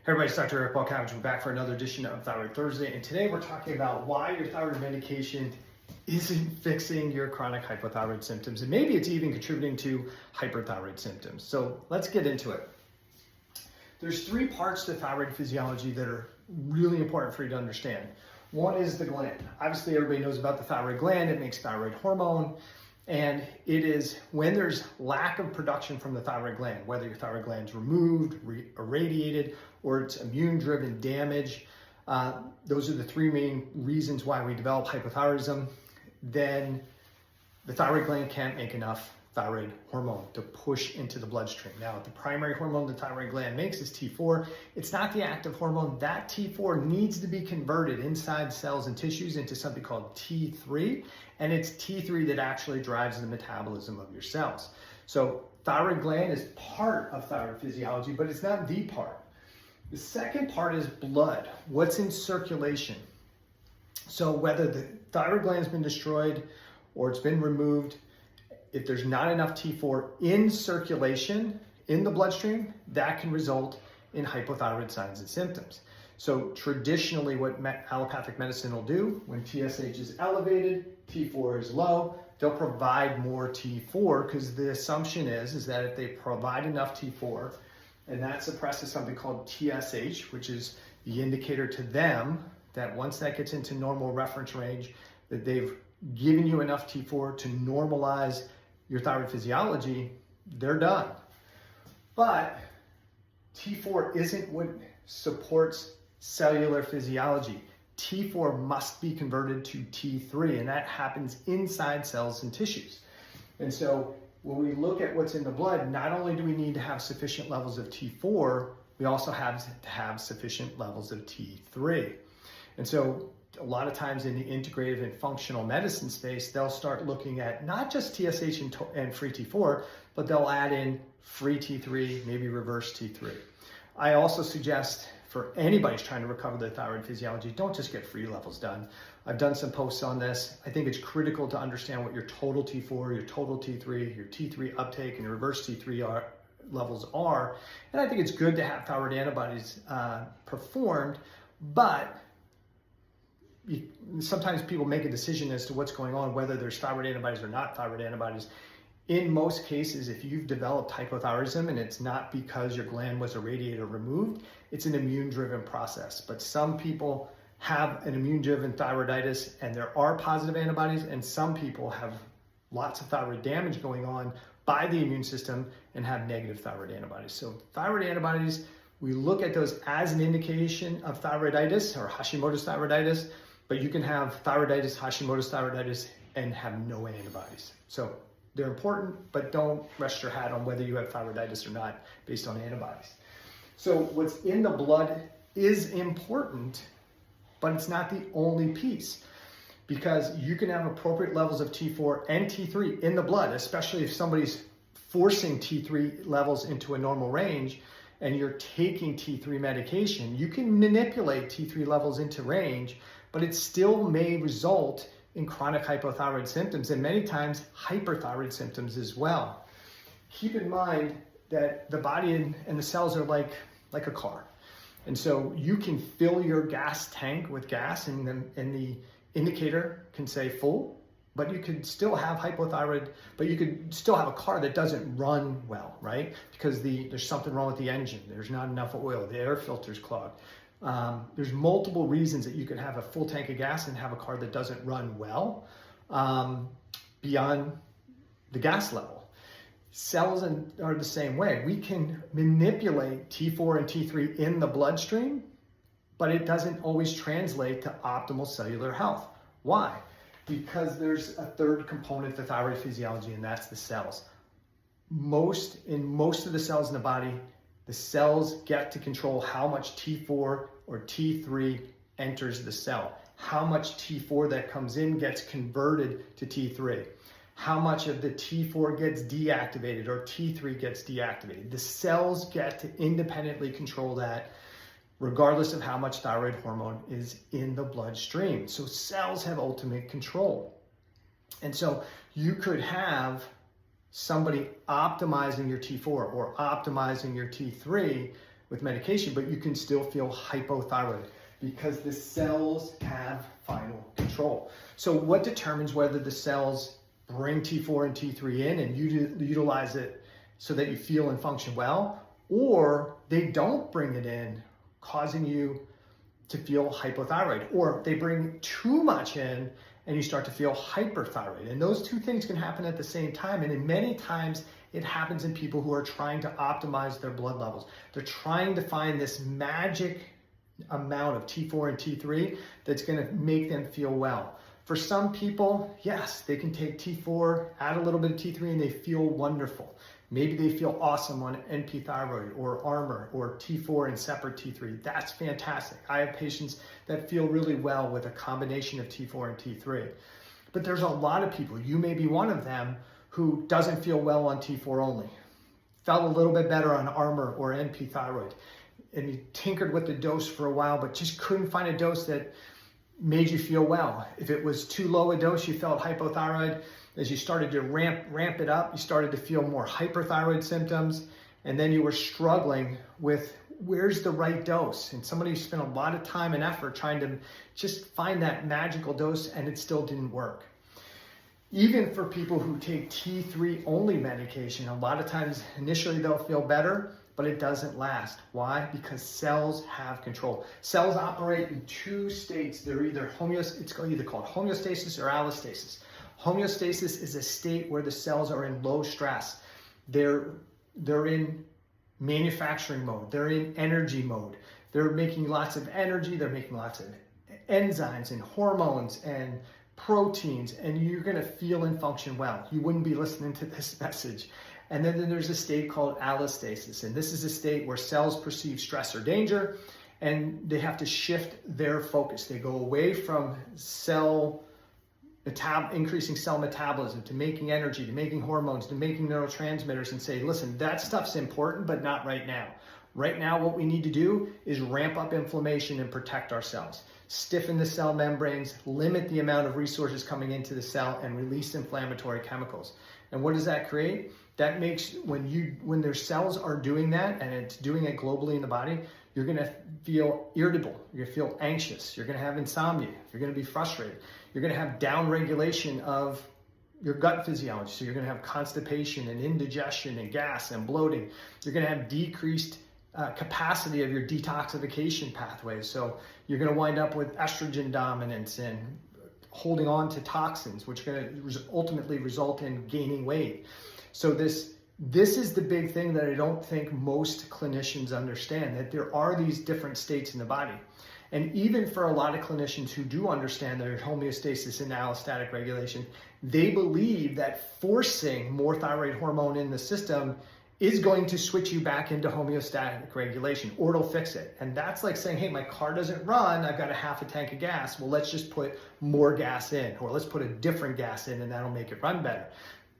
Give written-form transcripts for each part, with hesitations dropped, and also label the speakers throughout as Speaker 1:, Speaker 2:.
Speaker 1: Hey everybody, it's Dr. Eric Balcavage. We're back for another edition of Thyroid Thursday, and today we're talking about why your thyroid medication isn't fixing your chronic hypothyroid symptoms, and maybe it's even contributing to hyperthyroid symptoms. So let's get into it. There's three parts to thyroid physiology that are really important for you to understand. One is the gland. Obviously, everybody knows about the thyroid gland. It makes thyroid hormone. And it is when there's lack of production from the thyroid gland, whether your thyroid gland's removed, irradiated, or it's immune-driven damage, those are the three main reasons why we develop hypothyroidism. Then the thyroid gland can't make enough thyroid hormone to push into the bloodstream. Now, the primary hormone the thyroid gland makes is T4. It's not the active hormone. That T4 needs to be converted inside cells and tissues into something called T3, and it's T3 that actually drives the metabolism of your cells. So thyroid gland is part of thyroid physiology, but it's not the part. The second part is blood, what's in circulation. So whether the thyroid gland has been destroyed or it's been removed, if there's not enough T4 in circulation in the bloodstream, that can result in hypothyroid signs and symptoms. So traditionally what allopathic medicine will do when TSH is elevated, T4 is low, they'll provide more T4 because the assumption is that if they provide enough T4 and that suppresses something called TSH, which is the indicator to them that once that gets into normal reference range, that they've given you enough T4 to normalize your thyroid physiology, they're done. But T4 isn't what supports cellular physiology. T4 must be converted to T3, and that happens inside cells and tissues. And so when we look at what's in the blood, not only do we need to have sufficient levels of T4, we also have to have sufficient levels of T3. And so a lot of times in the integrative and functional medicine space, they'll start looking at not just TSH and free T4, but they'll add in free T3, maybe reverse T3. I also suggest for anybody who's trying to recover their thyroid physiology, don't just get free levels done. I've done some posts on this. I think it's critical to understand what your total T4, your total T3, your T3 uptake, and your reverse T3 levels are. And I think it's good to have thyroid antibodies performed, but sometimes people make a decision as to what's going on, whether there's thyroid antibodies or not thyroid antibodies. In most cases, if you've developed hypothyroidism and it's not because your gland was irradiated or removed, it's an immune-driven process. But some people have an immune-driven thyroiditis and there are positive antibodies, and some people have lots of thyroid damage going on by the immune system and have negative thyroid antibodies. So thyroid antibodies, we look at those as an indication of thyroiditis or Hashimoto's thyroiditis, but you can have thyroiditis, Hashimoto's thyroiditis, and have no antibodies. So they're important, but don't rest your hat on whether you have thyroiditis or not based on antibodies. So what's in the blood is important, but it's not the only piece, because you can have appropriate levels of T4 and T3 in the blood, especially if somebody's forcing T3 levels into a normal range and you're taking T3 medication. You can manipulate T3 levels into range, but it still may result in chronic hypothyroid symptoms and many times hyperthyroid symptoms as well. Keep in mind that the body and the cells are like a car. And so you can fill your gas tank with gas and the indicator can say full, but you could still have hypothyroid, but you could still have a car that doesn't run well, right? Because there's something wrong with the engine. There's not enough oil, the air filter's clogged. There's multiple reasons that you could have a full tank of gas and have a car that doesn't run well beyond the gas level. Cells are the same way. We can manipulate T4 and T3 in the bloodstream, but it doesn't always translate to optimal cellular health. Why? Because there's a third component to thyroid physiology, and that's the cells. In most of the cells in the body, the cells get to control how much T4 or T3 enters the cell. How much T4 that comes in gets converted to T3. How much of the T4 gets deactivated or T3 gets deactivated. The cells get to independently control that regardless of how much thyroid hormone is in the bloodstream. So cells have ultimate control. And so you could have somebody optimizing your T4 or optimizing your T3, with medication, but you can still feel hypothyroid because the cells have final control. So what determines whether the cells bring T4 and T3 in and utilize it so that you feel and function well, or they don't bring it in, causing you to feel hypothyroid, or they bring too much in and you start to feel hyperthyroid. And those two things can happen at the same time. And in many times it happens in people who are trying to optimize their blood levels. They're trying to find this magic amount of T4 and T3 that's gonna make them feel well. For some people, yes, they can take T4, add a little bit of T3, and they feel wonderful. Maybe they feel awesome on NP thyroid or Armor or T4 and separate T3. That's fantastic. I have patients that feel really well with a combination of T4 and T3. But there's a lot of people, you may be one of them, who doesn't feel well on T4 only. Felt a little bit better on Armor or NP thyroid. And you tinkered with the dose for a while, but just couldn't find a dose that made you feel well. If it was too low a dose, you felt hypothyroid. As you started to ramp it up, you started to feel more hyperthyroid symptoms, and then you were struggling with where's the right dose. And somebody spent a lot of time and effort trying to just find that magical dose, and it still didn't work. Even for people who take T3 only medication, a lot of times initially they'll feel better, but it doesn't last. Why? Because cells have control. Cells operate in two states. They're either it's either called homeostasis or allostasis. Homeostasis is a state where the cells are in low stress. They're in manufacturing mode. They're in energy mode. They're making lots of energy. They're making lots of enzymes and hormones and proteins, and you're gonna feel and function well. You wouldn't be listening to this message. And then there's a state called allostasis, and this is a state where cells perceive stress or danger, and they have to shift their focus. They go away from increasing cell metabolism to making energy, to making hormones, to making neurotransmitters, and say, listen, that stuff's important, but not right now. Right now, what we need to do is ramp up inflammation and protect ourselves. Stiffen the cell membranes, limit the amount of resources coming into the cell, and release inflammatory chemicals. And what does that create? That makes, when their cells are doing that, and it's doing it globally in the body, you're gonna feel irritable, you're gonna feel anxious, you're gonna have insomnia, you're gonna be frustrated, you're gonna have downregulation of your gut physiology. So you're gonna have constipation and indigestion and gas and bloating. You're gonna have decreased capacity of your detoxification pathways. So you're gonna wind up with estrogen dominance and holding on to toxins, which are gonna ultimately result in gaining weight. So this is the big thing that I don't think most clinicians understand, that there are these different states in the body. And even for a lot of clinicians who do understand their homeostasis and allostatic regulation, they believe that forcing more thyroid hormone in the system is going to switch you back into homeostatic regulation, or it'll fix it. And that's like saying, hey, my car doesn't run, I've got a half a tank of gas. Well, let's just put more gas in, or let's put a different gas in and that'll make it run better.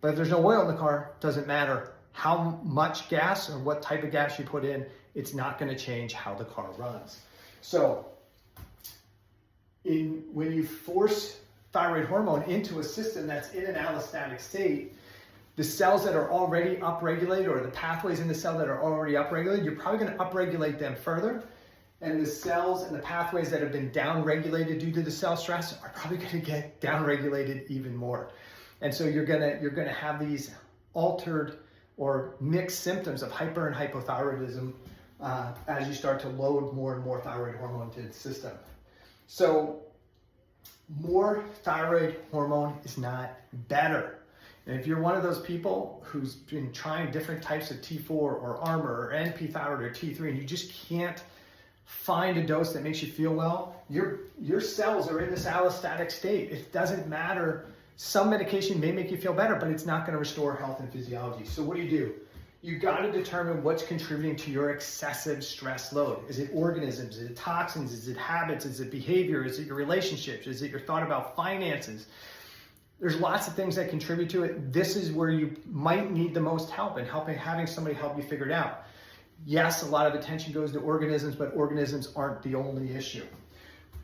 Speaker 1: But if there's no oil in the car, it doesn't matter how much gas or what type of gas you put in, it's not gonna change how the car runs. So when you force thyroid hormone into a system that's in an allostatic state, the cells that are already upregulated, or the pathways in the cell that are already upregulated, you're probably gonna upregulate them further. And the cells and the pathways that have been downregulated due to the cell stress are probably gonna get downregulated even more. And so you're gonna have these altered or mixed symptoms of hyper and hypothyroidism as you start to load more and more thyroid hormone into the system. So more thyroid hormone is not better. And if you're one of those people who's been trying different types of T4 or Armor or NP thyroid or T3, and you just can't find a dose that makes you feel well, your cells are in this allostatic state. It doesn't matter. Some medication may make you feel better, but it's not going to restore health and physiology. So what do? You got to determine what's contributing to your excessive stress load. Is it organisms? Is it toxins? Is it habits? Is it behavior? Is it your relationships? Is it your thought about finances? There's lots of things that contribute to it. This is where you might need the most help, and having somebody help you figure it out. Yes, a lot of attention goes to organisms, but organisms aren't the only issue.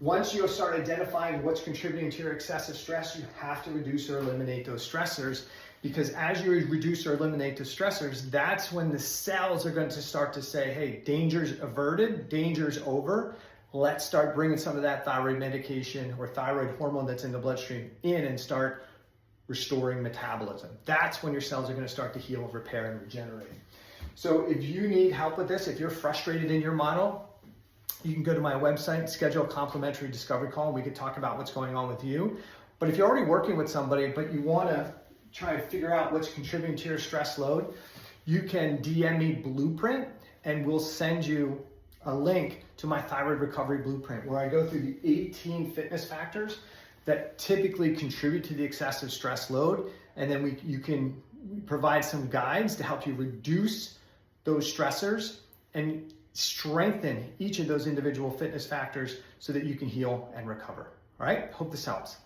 Speaker 1: Once you start identifying what's contributing to your excessive stress, you have to reduce or eliminate those stressors, because as you reduce or eliminate the stressors, that's when the cells are going to start to say, hey, danger's averted, danger's over. Let's start bringing some of that thyroid medication or thyroid hormone that's in the bloodstream in and start restoring metabolism. That's when your cells are going to start to heal, repair, and regenerate. So if you need help with this, if you're frustrated in your model, you can go to my website, schedule a complimentary discovery call, and we could talk about what's going on with you. But if you're already working with somebody, but you want to try and figure out what's contributing to your stress load, you can DM me Blueprint, and we'll send you a link to my thyroid recovery blueprint, where I go through the 18 fitness factors that typically contribute to the excessive stress load. And then you can provide some guides to help you reduce those stressors and strengthen each of those individual fitness factors so that you can heal and recover. All right, hope this helps.